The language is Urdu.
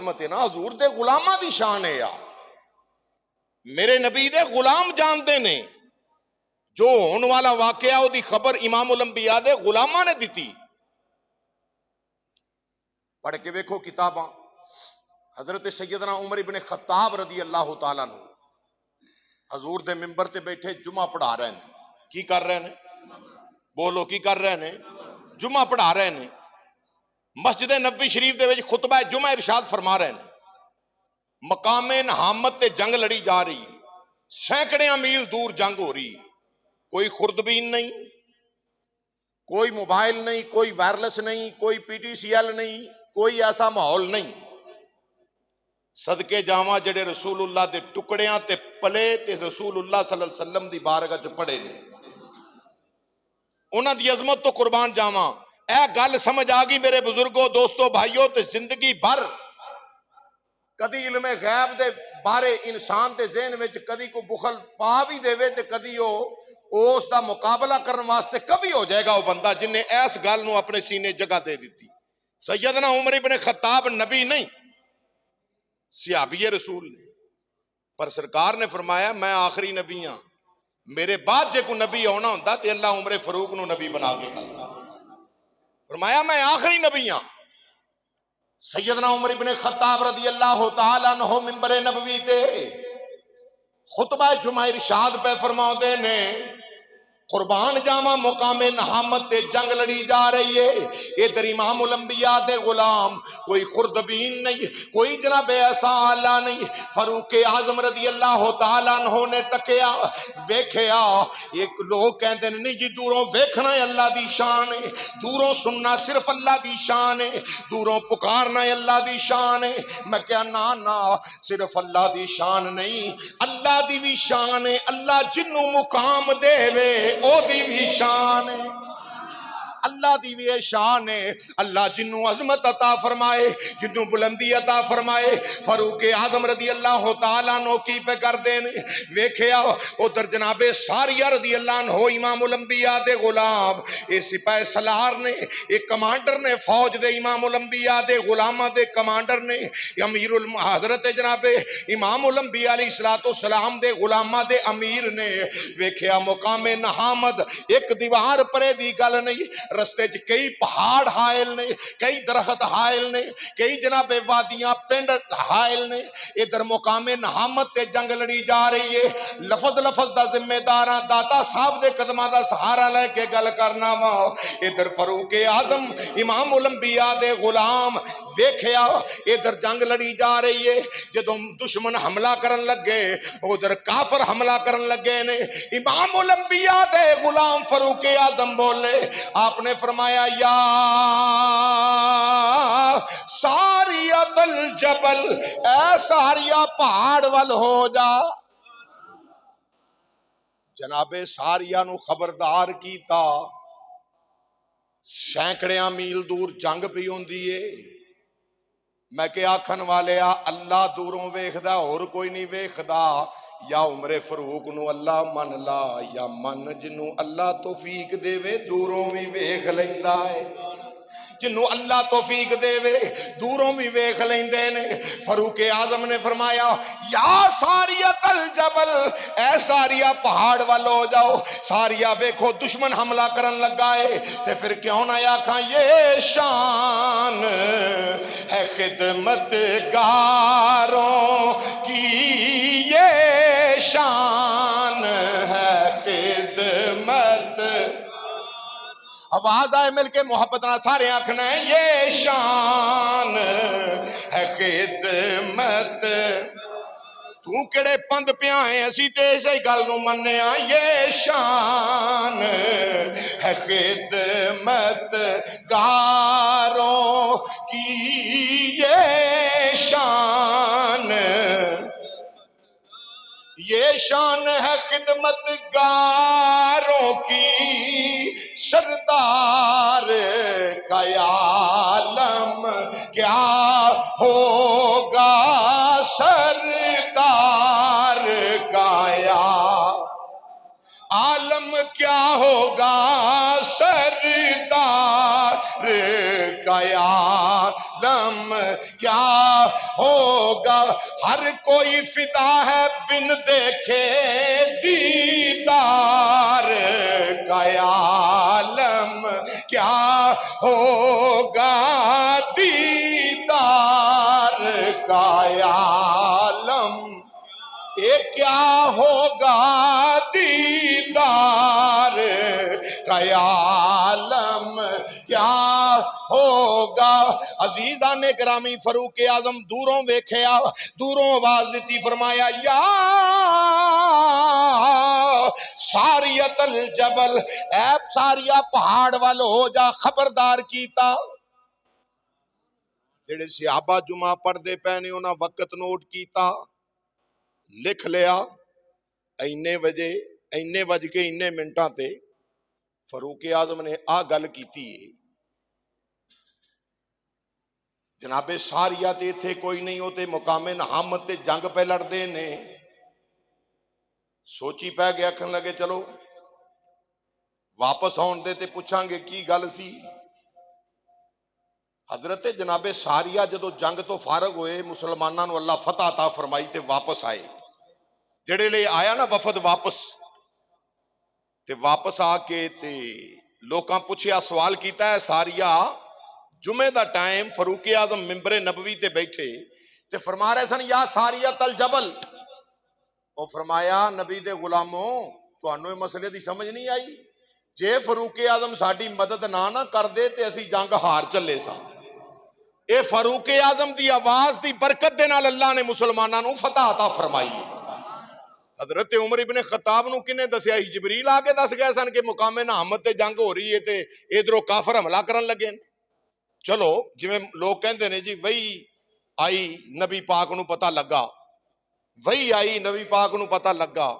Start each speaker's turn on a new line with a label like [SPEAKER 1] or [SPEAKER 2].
[SPEAKER 1] عظمت ہے نا حضور دے غلاماں دی شان ہے یا میرے نبی دے غلام جانتے نے جو ہون والا واقعہ او دی خبر امام الانبیاء دے غلاماں نے دیتی. پڑھ کے ویکھو کتاباں. حضرت سیدنا عمر ابن خطاب رضی اللہ تعالیٰ عنہ حضور دے ممبر تے بیٹھے جمعہ پڑھا رہے ہیں. کی کر رہے ہیں؟ بولو کی کر رہے ہیں؟ جمعہ پڑھا رہے ہیں. مسجد نبوی شریف دے وچ خطبہ جمعہ ارشاد فرما رہے ہیں مقام نہامت تے جنگ لڑی جا رہی ہے, سینکڑیاں میل دور جنگ ہو رہی ہے, کوئی خوردبین نہیں, کوئی موبائل نہیں, کوئی وائرلیس نہیں, کوئی پی ٹی سی ایل نہیں, کوئی ایسا ماحول نہیں. صدقے جاواں جڑے رسول اللہ دے ٹکڑیاں تے پلے تے رسول اللہ صلی اللہ علیہ وسلم دی بارگاہ چ پڑے نے, انہاں دی عظمت تو قربان جاواں. اے گل سمجھ آ گئی میرے بزرگوں, دوستو, بھائیوں, تے زندگی بھر کدی علم غیب دے بارے انسان دے ذہن وچ کدی کو بخل پا بھی دے تے کدی اس دا مقابلہ کرنے واسطے کبھی ہو جائے گا وہ بندہ جن نے اس گل نو اپنے سینے جگہ دے دیتی. سیدنا عمر ابن خطاب نبی نہیں, صحابی رسول نے, پر سرکار نے فرمایا میں آخری نبی ہاں, میرے بعد جے کو نبی ہونا ہوندا تے اللہ عمر فاروق نو نبی بنا کے کھلدا. فرمایا میں آخری نبی ہاں. سیدنا عمر ابن خطاب رضی اللہ تعالیٰ عنہ ممبر نبوی تے خطبہ جمعہ ارشاد پہ فرماؤندے نے قربان جاواں مقام نہامت تے جنگ لڑی جا رہی ہے. ادھر امام الانبیاء دے غلام, کوئی خوردبین نہیں, کوئی جناب ایسا آلہ نہیں. فاروق اعظم رضی اللہ تعالیٰ عنہ نے تکیا ویکھیا, ایک لوگ کہندے نہیں جی دوروں ویکھنا ہے اللہ دی شان ہے, دوروں سننا صرف اللہ دی شان ہے, دوروں پکارنا ہے اللہ دی شان ہے. میں کہا نا صرف اللہ دی شان نہیں, اللہ دی بھی شان ہے. اللہ جنوں مقام دے وے او دی بھی شان ہے, اللہ دی بھی شان ہے. اللہ جنوں عظمت عطا فرمائے, جنوں بلندی عطا فرمائے. فاروق اعظم رضی اللہ تعالیٰ عنہ کی پہ کر دین ویکھیا ادھر جناب ساریہ رضی اللہ عنہ امام الانبیاء دے غلام, اے سپاہ سالار نے, ایک کمانڈر نے فوج دے, امام الانبیاء دے غلامہ دے کمانڈر نے, امیر حضرت جناب امام الانبیاء علیہ السلام دے غلامہ دے امیر نے ویکھیا مقام نہامت ایک دیوار پرے دی گل نہیں, رستے چ کئی پہاڑ حائل نے, کئی درخت حائل نے, کئی جناب وادیاں پنڈ حائل نے. ادھر مقام نہامت تے جنگ لڑی جا رہی ہے. لفظ دا ذمہ داراں داتا صاحب دے قدماں دا سہارا لے کے گل کرنا وا. ادھر فاروق اعظم امام الانبیاء دے غلام ویکھیا ادھر جنگ لڑی جا رہی ہے. جدوں دشمن حملہ کرن لگے ادھر کافر حملہ کرن لگے نے, امام الانبیاء دے غلام فاروق اعظم بولے, آپ نے فرمایا یا ساریۃ الجبل, اے ساریہ پہاڑ وال ہو جا. جناب ساریہ نو خبردار کیتا, سینکڑیاں میل دور جنگ پئی ہوندی ہے. میں کہ آکھن والیا اللہ دوروں ویکھدا اور کوئی نہیں ویکھدا. یا عمر فاروق نو اللہ من لا, یا من جنوں اللہ توفیق دے وے دوروں بھی ویکھ لیندا ہے, جنوں اللہ توفیق دے وے دوروں بھی ویکھ لیندے نے. فاروق اعظم نے فرمایا یا ساریۃ الجبل, اے ساریہ پہاڑ وال ہو جاؤ. ساریہ ویکھو دشمن حملہ کرن لگا ہے تے پھر کیوں نہ آکھاں یہ شان ہے خدمت گاروں کی, یہ شان ہے خدمت. آواز آئے مل کے محبت نہ سارے آنکھنا ہے یہ شان ہے خدمت. تو کڑے پند پیاں ہیں اسی تیسے گل نو مننے آ, یہ شان ہے خدمت گاروں کی, یہ شان, یہ شان ہے خدمت گاروں کی. سردار کا عالم کیا ہوگا, سردار کا عالم کیا ہوگا, سردار کا عالم کیا ہوگا ہر کوئی فدا ہے بن دیکھے دیدار کا عالم کیا ہوگا دیدار کا عالم کیا ہوگا دیدار کا عالم کیا ہوگا عزیزان گرامی فاروق اعظم دوروں ویکھیا دوروں آواز دیتی فرمایا یا ساریت الجبل اے ساریا پہاڑ وال ہو جا خبردار کیتا جڑے صحابہ جمعہ پڑھدے پے نے انہاں وقت نوٹ کیتا لکھ لیا اینے وجے اینے وج کے اینے منٹاں تے فاروق اعظم نے آ گل کیتی ہے جناب ساریہ تے تھے کوئی نہیں ہوتے مقام نہامت تے جنگ پہ لڑدے نے سوچی پہ گیا کھن لگے چلو واپس آن دے تے پوچھاں گے کی گل سی حضرت جناب ساریہ جدو جنگ تو فارغ ہوئے مسلمانوں نو اللہ فتح عطا فرمائی تے واپس آئے جڑے لے آیا نا وفد واپس آ کے تے لوکاں پوچھیا سوال کیتا ہے ساریہ جمعے دا ٹائم فاروق اعظم ممبر نبوی تے بیٹھے تے فرما رہے سن یا ساریہ تل جبل او فرمایا نبی دے غلاموں تانوں مسئلے دی سمجھ نہیں آئی جے فاروق اعظم ساڈی مدد نہ کر دے تے اسی جنگ ہار چلے سا اے فاروق اعظم دی آواز دی برکت دے نال اللہ نے مسلماناں نو فتح عطا فرمائی ہے حضرت عمر ابن خطاب نو کنے دسیا ہی جبریل آ کے دس گئے سن کہ مقام نہامت تے جنگ ہو رہی ہے تے ادھروں کافر حملہ کرن لگے چلو جویں لوگ کہندے نے جی وہی آئی نبی پاک نو پتہ لگا وہی آئی نبی پاک نو پتہ لگا